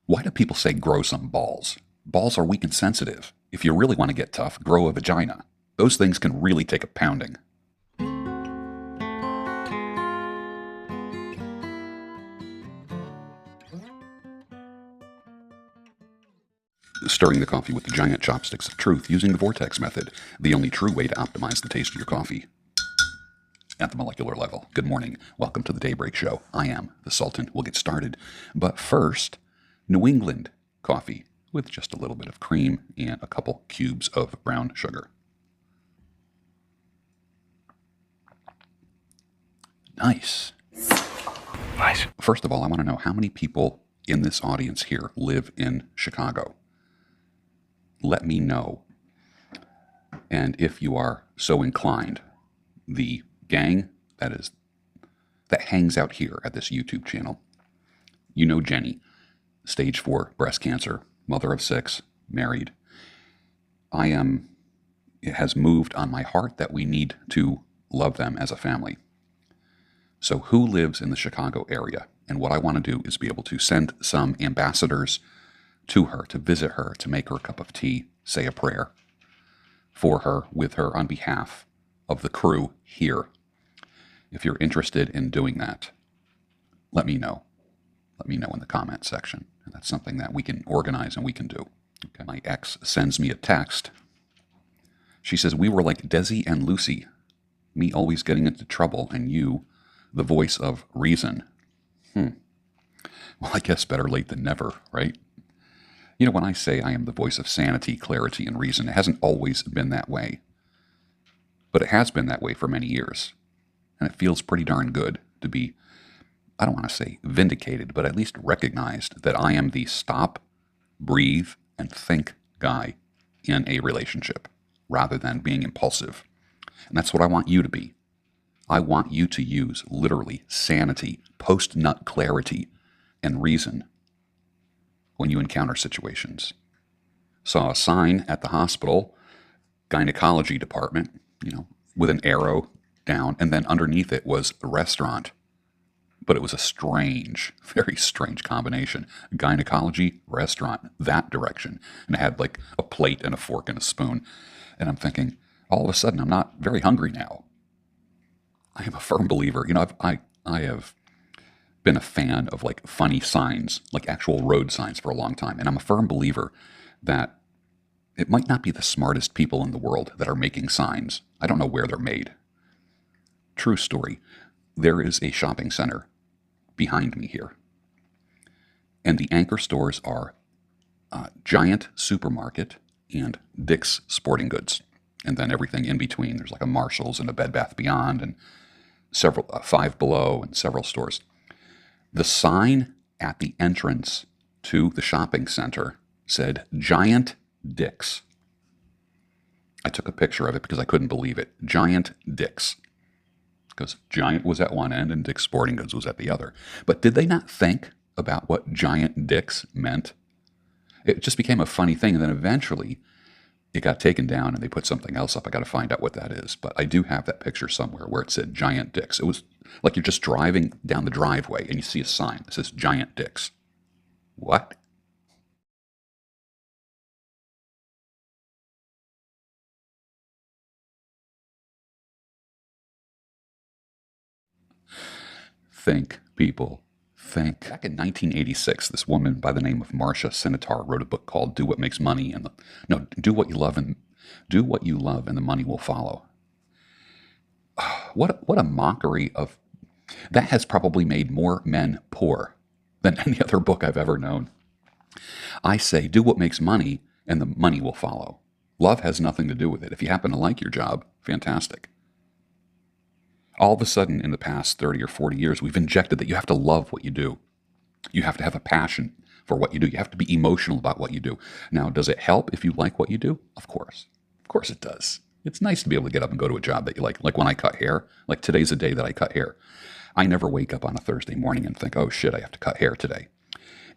Why do people say grow some balls? Balls are weak and sensitive. If you really want to get tough, grow a vagina. Those things can really take a pounding. Stirring the coffee with the giant chopsticks of truth using the vortex method, the only true way to optimize the taste of your coffee. At the molecular level, good morning. Welcome to the Daybreak Show. I am the Sultan. We'll get started. But first, New England coffee with just a little bit of cream and a couple cubes of brown sugar. Nice. Nice. First of all, I want to know how many people in this audience here live in Chicago. Let me know. And if you are so inclined, the gang that hangs out here at this YouTube channel, you know Jenny, stage 4 breast cancer, mother of 6, married. It has moved on my heart that we need to love them as a family. So who lives in the Chicago area? And what I want to do is be able to send some ambassadors to her, to visit her, to make her a cup of tea, say a prayer for her, with her, on behalf of the crew here. If you're interested in doing that, let me know. Let me know in the comment section. And that's something that we can organize and we can do. Okay. My ex sends me a text. She says, we were like Desi and Lucy, me always getting into trouble and you, the voice of reason. Well, I guess better late than never, right? You know, when I say I am the voice of sanity, clarity, and reason, it hasn't always been that way. But it has been that way for many years. And it feels pretty darn good to be, I don't want to say vindicated, but at least recognized that I am the stop, breathe, and think guy in a relationship, rather than being impulsive. And that's what I want you to be. I want you to use literally sanity, post-nut clarity, and reason when you encounter situations. Saw a sign at the hospital, gynecology department, with an arrow down, and then underneath it was a restaurant. But it was a strange, very strange combination. Gynecology, restaurant, that direction. And it had like a plate and a fork and a spoon. And I'm thinking, all of a sudden, I'm not very hungry now. I am a firm believer. I have been a fan of like funny signs, like actual road signs for a long time. And I'm a firm believer that it might not be the smartest people in the world that are making signs. I don't know where they're made. True story. There is a shopping center behind me here. And the anchor stores are Giant Supermarket and Dick's Sporting Goods. And then everything in between. There's like a Marshall's and a Bed Bath Beyond and several, Five Below and several stores. The sign at the entrance to the shopping center said Giant Dick's. I took a picture of it because I couldn't believe it. Giant Dick's. Because Giant was at one end and Dick's Sporting Goods was at the other. But did they not think about what Giant Dick's meant? It just became a funny thing. And then eventually it got taken down and they put something else up. I got to find out what that is. But I do have that picture somewhere where it said Giant Dick's. It was like you're just driving down the driveway and you see a sign that says Giant Dick's. What? Think, people. Think. Back in 1986, this woman by the name of Marcia Sinitar wrote a book called Do What Makes Money and Do What You Love and the Money Will Follow. What a mockery of that. Has probably made more men poor than any other book I've ever known. I say do what makes money and the money will follow. Love has nothing to do with it. If you happen to like your job, fantastic. All of a sudden, in the past 30 or 40 years, we've injected that you have to love what you do. You have to have a passion for what you do. You have to be emotional about what you do. Now, does it help if you like what you do? Of course. Of course it does. It's nice to be able to get up and go to a job that you like. Like when I cut hair, like today's a day that I cut hair. I never wake up on a Thursday morning and think, oh shit, I have to cut hair today.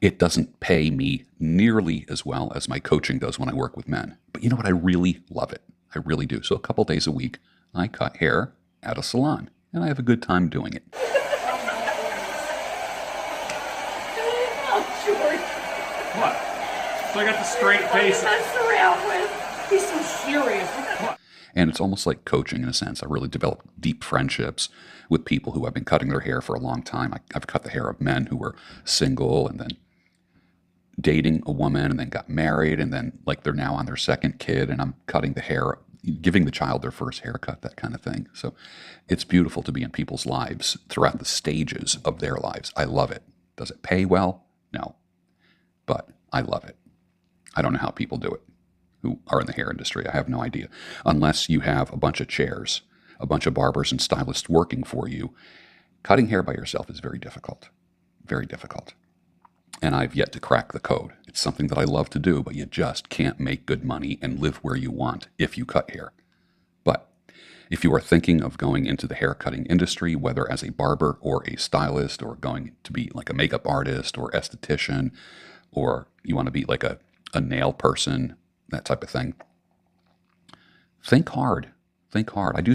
It doesn't pay me nearly as well as my coaching does when I work with men. But you know what? I really love it. I really do. So a couple days a week, I cut hair at a salon, and I have a good time doing it. What? So I got the straight face. Mess around with. He's so serious. And it's almost like coaching in a sense. I really developed deep friendships with people who have been cutting their hair for a long time. I've cut the hair of men who were single and then dating a woman and then got married and then like they're now on their second kid and I'm cutting the hair, giving the child their first haircut, that kind of thing. So it's beautiful to be in people's lives throughout the stages of their lives. I love it. Does it pay well? No. But I love it. I don't know how people do it who are in the hair industry. I have no idea. Unless you have a bunch of chairs, a bunch of barbers and stylists working for you. Cutting hair by yourself is very difficult. Very difficult. And I've yet to crack the code. It's something that I love to do, but you just can't make good money and live where you want if you cut hair. But if you are thinking of going into the hair cutting industry, whether as a barber or a stylist or going to be like a makeup artist or esthetician, or you want to be like a nail person, that type of thing, think hard. Think hard. I do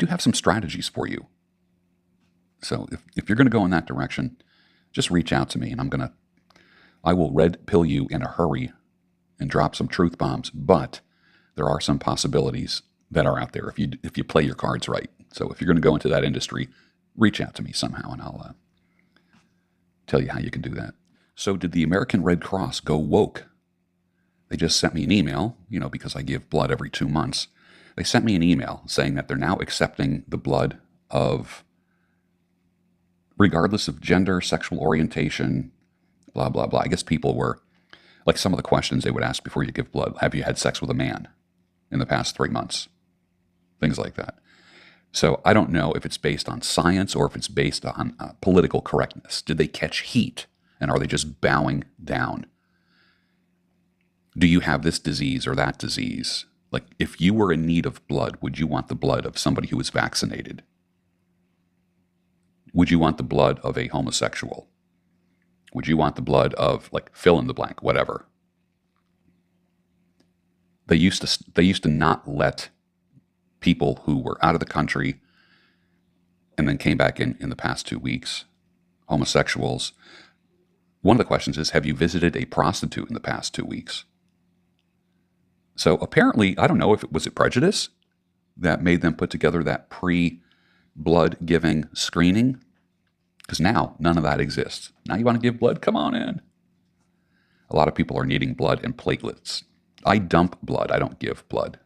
have some strategies for you. So if you're going to go in that direction, just reach out to me and I will red pill you in a hurry and drop some truth bombs, but there are some possibilities that are out there if you play your cards right. So if you're going to go into that industry, reach out to me somehow and I'll tell you how you can do that. So did the American Red Cross go woke? They just sent me an email, because I give blood every 2 months. They sent me an email saying that they're now accepting the blood of, regardless of gender, sexual orientation, blah, blah, blah. I guess people were, like some of the questions they would ask before you give blood. Have you had sex with a man in the past 3 months? Things like that. So I don't know if it's based on science or if it's based on political correctness. Did they catch heat? And are they just bowing down? Do you have this disease or that disease? Like, if you were in need of blood, would you want the blood of somebody who is vaccinated? Would you want the blood of a homosexual? Would you want the blood of, like, fill in the blank, whatever? They used to not let people who were out of the country and then came back in the past 2 weeks, homosexuals. One of the questions is, have you visited a prostitute in the past 2 weeks? So apparently, I don't know if it was prejudice that made them put together that pre-blood giving screening, because now none of that exists. Now you want to give blood? Come on in. A lot of people are needing blood and platelets. I dump blood. I don't give blood.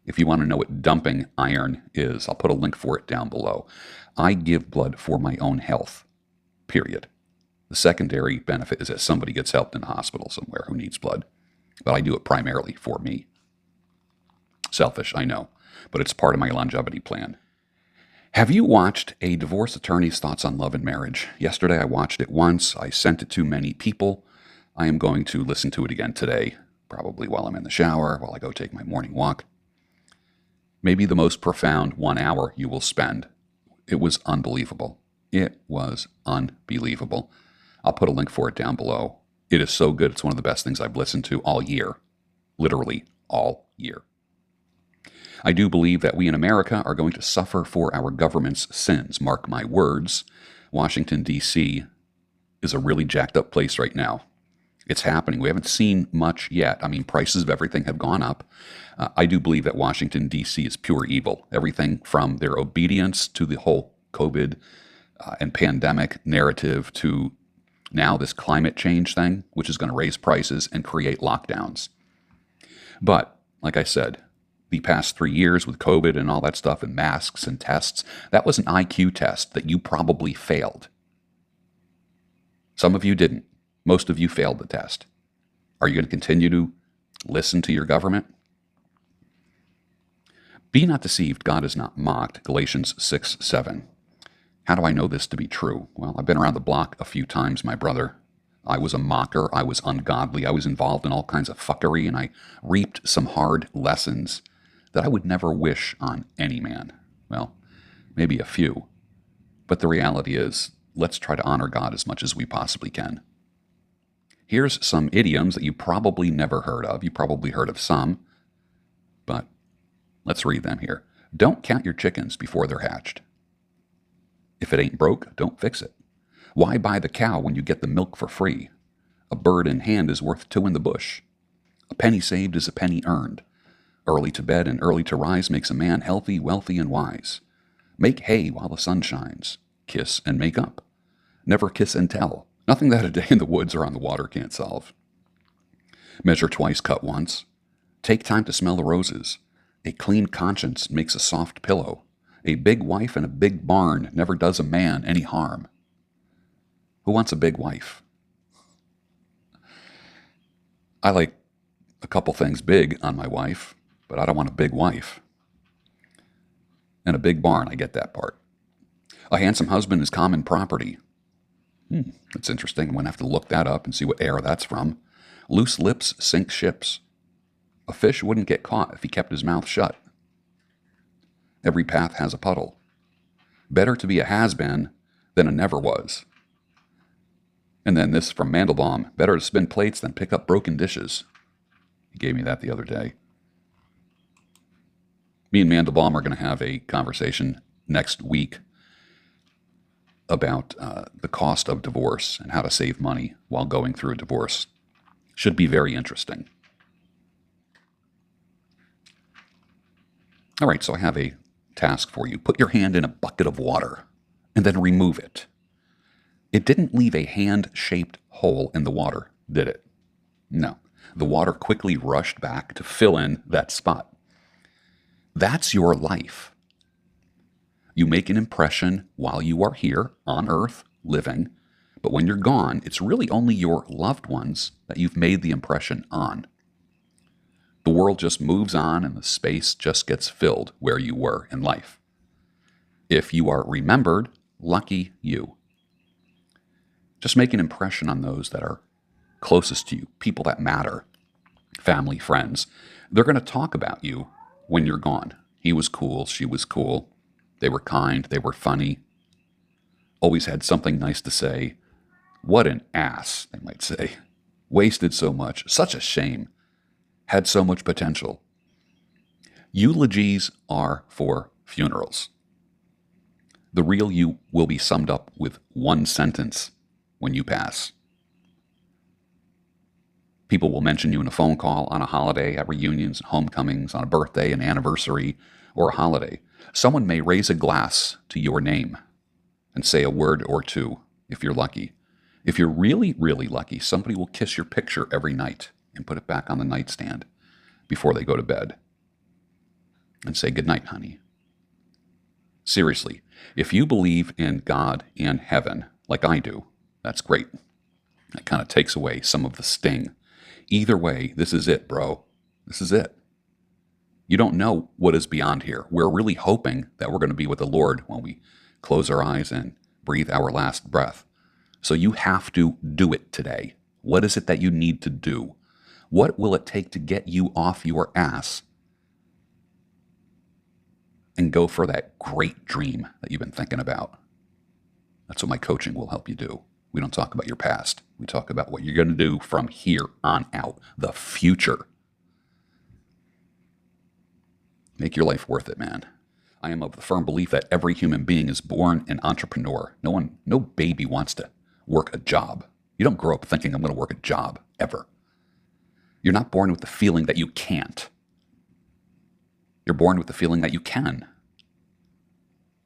If you want to know what dumping iron is, I'll put a link for it down below. I give blood for my own health, period. The secondary benefit is that somebody gets helped in a hospital somewhere who needs blood. But I do it primarily for me. Selfish, I know, but it's part of my longevity plan. Have you watched A Divorce Attorney's Thoughts on Love and Marriage? Yesterday I watched it once. I sent it to many people. I am going to listen to it again today, probably while I'm in the shower, while I go take my morning walk. Maybe the most profound 1 hour you will spend. It was unbelievable. It was unbelievable. I'll put a link for it down below. It is so good. It's one of the best things I've listened to all year. Literally all year. I do believe that we in America are going to suffer for our government's sins. Mark my words. Washington, D.C. is a really jacked up place right now. It's happening. We haven't seen much yet. I mean, prices of everything have gone up. I do believe that Washington, D.C. is pure evil. Everything from their obedience to the whole COVID and pandemic narrative to now this climate change thing, which is going to raise prices and create lockdowns. But, like I said, the past 3 years with COVID and all that stuff and masks and tests, that was an IQ test that you probably failed. Some of you didn't. Most of you failed the test. Are you going to continue to listen to your government? Be not deceived, God is not mocked, Galatians 6:7. How do I know this to be true? Well, I've been around the block a few times, my brother. I was a mocker. I was ungodly. I was involved in all kinds of fuckery, and I reaped some hard lessons that I would never wish on any man. Well, maybe a few. But the reality is, let's try to honor God as much as we possibly can. Here's some idioms that you probably never heard of. You probably heard of some, but let's read them here. Don't count your chickens before they're hatched. If it ain't broke, don't fix it. Why buy the cow when you get the milk for free? A bird in hand is worth two in the bush. A penny saved is a penny earned. Early to bed and early to rise makes a man healthy, wealthy, and wise. Make hay while the sun shines. Kiss and make up. Never kiss and tell. Nothing that a day in the woods or on the water can't solve. Measure twice, cut once. Take time to smell the roses. A clean conscience makes a soft pillow. A big wife and a big barn never does a man any harm. Who wants a big wife? I like a couple things big on my wife, but I don't want a big wife. And a big barn, I get that part. A handsome husband is common property. That's interesting. I'm going to have to look that up and see what era that's from. Loose lips sink ships. A fish wouldn't get caught if he kept his mouth shut. Every path has a puddle. Better to be a has-been than a never was. And then this from Mandelbaum. Better to spin plates than pick up broken dishes. He gave me that the other day. Me and Mandelbaum are going to have a conversation next week about the cost of divorce and how to save money while going through a divorce. Should be very interesting. All right, so I have a task for you. Put your hand in a bucket of water and then remove it. It didn't leave a hand-shaped hole in the water, did it? No. The water quickly rushed back to fill in that spot. That's your life. You make an impression while you are here on Earth, living, but when you're gone, it's really only your loved ones that you've made the impression on. The world just moves on and the space just gets filled where you were in life. If you are remembered, lucky you. Just make an impression on those that are closest to you, people that matter, family, friends. They're going to talk about you when you're gone. He was cool, she was cool. They were kind, they were funny. Always had something nice to say. What an ass, they might say. Wasted so much, such a shame. Had so much potential. Eulogies are for funerals. The real you will be summed up with one sentence when you pass. People will mention you in a phone call, on a holiday, at reunions, homecomings, on a birthday, an anniversary, or a holiday. Someone may raise a glass to your name and say a word or two if you're lucky. If you're really, really lucky, somebody will kiss your picture every night and put it back on the nightstand before they go to bed and say, "Good night, honey." Seriously, if you believe in God and heaven, like I do, that's great. That kind of takes away some of the sting. Either way, this is it, bro. This is it. You don't know what is beyond here. We're really hoping that we're going to be with the Lord when we close our eyes and breathe our last breath. So you have to do it today. What is it that you need to do? What will it take to get you off your ass and go for that great dream that you've been thinking about? That's what my coaching will help you do. We don't talk about your past. We talk about what you're going to do from here on out, the future. Make your life worth it, man. I am of the firm belief that every human being is born an entrepreneur. No baby wants to work a job. You don't grow up thinking, I'm going to work a job, ever. You're not born with the feeling that you can't. You're born with the feeling that you can.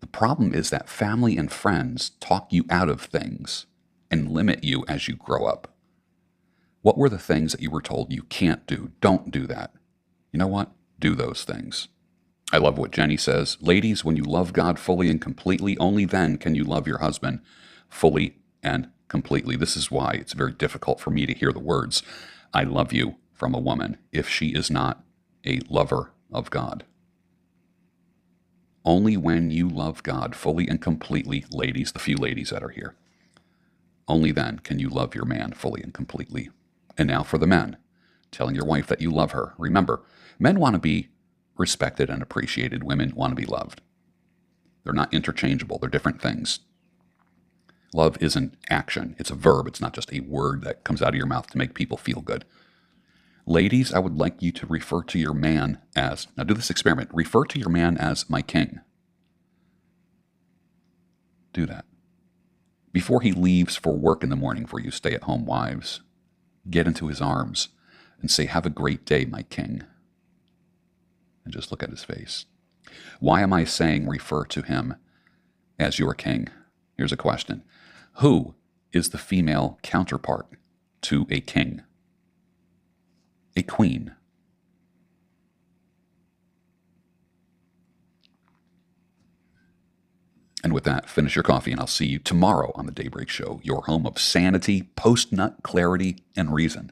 The problem is that family and friends talk you out of things and limit you as you grow up. What were the things that you were told you can't do? Don't do that. You know what? Do those things. I love what Jenny says. Ladies, when you love God fully and completely, only then can you love your husband fully and completely. This is why it's very difficult for me to hear the words, "I love you," from a woman if she is not a lover of God. Only when you love God fully and completely, ladies, the few ladies that are here, only then can you love your man fully and completely. And now for the men, telling your wife that you love her. Remember, men want to be respected and appreciated. Women want to be loved. They're not interchangeable. They're different things. Love isn't action. It's a verb. It's not just a word that comes out of your mouth to make people feel good. Ladies, I would like you to refer to your man as, now do this experiment, refer to your man as my king. Do that. Before he leaves for work in the morning for you stay-at-home wives, get into his arms and say, "Have a great day, my king." And just look at his face. Why am I saying refer to him as your king? Here's a question. Who is the female counterpart to a king? A queen. And with that, finish your coffee, and I'll see you tomorrow on the Daybreak Show, your home of sanity, post-nut clarity, and reason.